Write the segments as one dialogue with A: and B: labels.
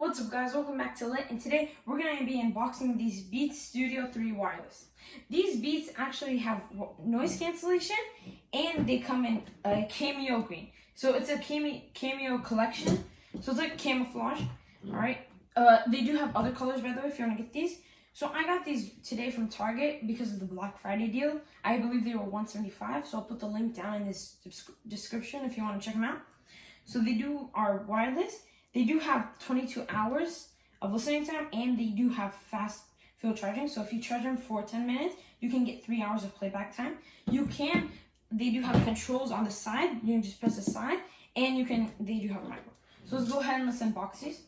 A: What's up guys, welcome back to Lit, and today we're going to be unboxing these Beats Studio 3 wireless. These Beats actually have noise cancellation and they come in a cameo green. So it's a cameo collection, so it's like camouflage, alright? They do have other colors by the way if you want to get these. So I got these today from Target because of the Black Friday deal. I believe they were $175, so I'll put the link down in this description if you want to check them out. So they are wireless. They do have 22 hours of listening time, and they do have fast field charging. So if you charge them for 10 minutes, you can get 3 hours of playback time. They do have controls on the side. You can just press the side, and they do have a micro. So let's go ahead and let's unbox these.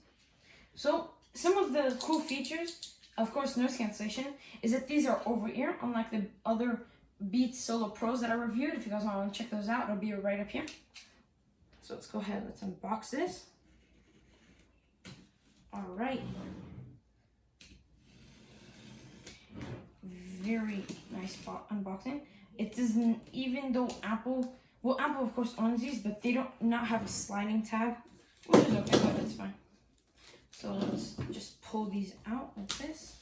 A: So some of the cool features, of course, noise cancellation, is that these are over ear, unlike the other Beats Solo Pros that I reviewed. If you guys want to check those out, it'll be right up here. So let's go ahead, let's unbox this. All right. Very nice unboxing. It doesn't, even though Apple of course owns these, but they don't not have a sliding tab, which is okay, but it's fine. So let's just pull these out like this.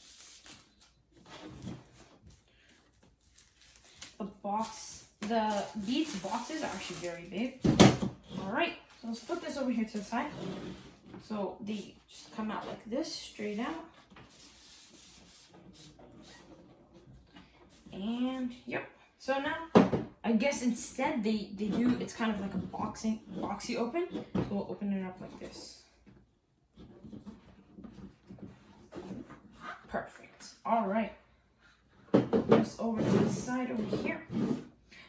A: The Beats boxes are actually very big. All right, so let's put this over here to the side. So they just come out like this, straight out. And yep. So now, I guess instead they do, it's kind of like a boxy open. So we'll open it up like this. Perfect. All right. Just over to the side over here.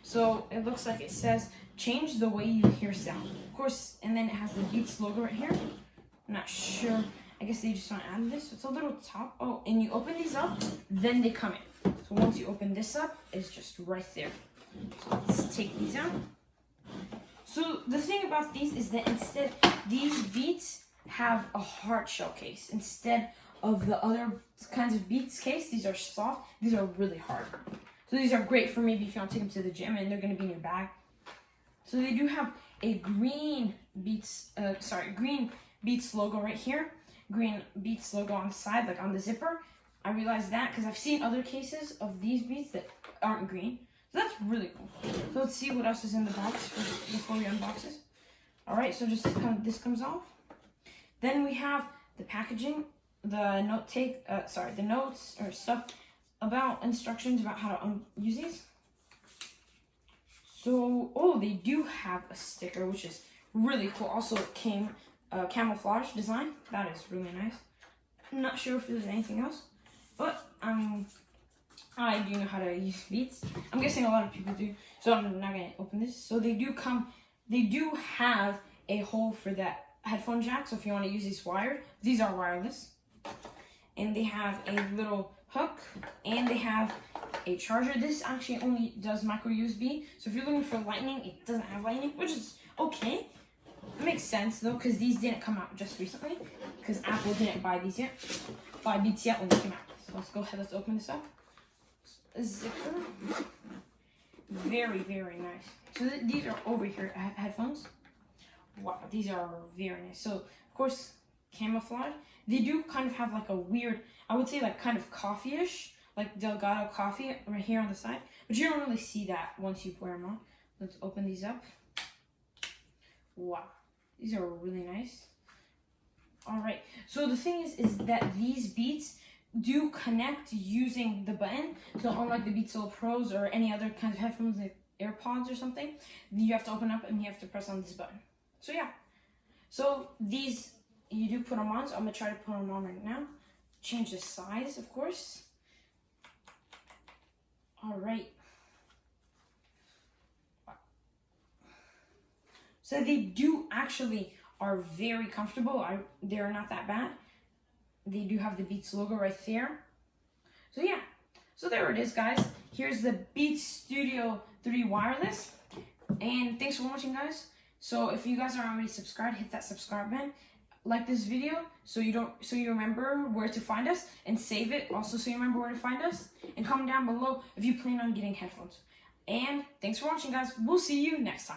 A: So it looks like it says, change the way you hear sound. Of course, and then it has the Beats logo right here. I'm not sure. I guess they just want to add this. It's a little top. Oh, and you open these up, then they come in. So once you open this up, it's just right there. So let's take these out. So the thing about these is that instead, these Beats have a hard shell case. Instead of the other kinds of Beats case, these are soft. These are really hard. So these are great for maybe if you want to take them to the gym and they're going to be in your bag. So they do have a green Beats logo right here. Green Beats logo on the side, like on the zipper. I realized that because I've seen other cases of these Beats that aren't green. So that's really cool. So let's see what else is in the box before we unbox this. Alright, so just kind of this comes off. Then we have the packaging, the notes or stuff about instructions about how to use these. So, oh, they do have a sticker, which is really cool. Also, it came camouflage design. That is really nice. I'm not sure if there's anything else, but I do know how to use Beats. I'm guessing a lot of people do, so I'm not gonna open this. So they do have a hole for that headphone jack. So if you want to use these wired, these are wireless, and they have a little hook, and they have a charger. This actually only does micro USB. So if you're looking for lightning, it doesn't have lightning, which is okay. It makes sense though, because these didn't come out just recently, because Apple didn't buy Beats yet when they came out. So let's go ahead, let's open this up. A zipper. Very, very nice. So these are over here headphones. Wow, these are very nice. So of course, camouflage. They do kind of have like a weird, I would say like kind of coffee-ish, like Delgado coffee right here on the side. But you don't really see that once you wear them on. Let's open these up. Wow, these are really nice. All right, so the thing is that these Beats do connect using the button. So unlike the Beats Solo Pros or any other kinds of headphones like AirPods or something, you have to open up and you have to press on this button. So yeah, so these, you do put them on, so I'm gonna try to put them on right now. Change the size, of course. All right. So they do actually are very comfortable. They're not that bad. They do have the Beats logo right there. So yeah, so there it is, guys. Here's the Beats Studio 3 wireless. And thanks for watching, guys. So if you guys aren't already subscribed, hit that subscribe button. Like this video so you remember where to find us, and save it also so you remember where to find us. And comment down below if you plan on getting headphones. And thanks for watching, guys. We'll see you next time.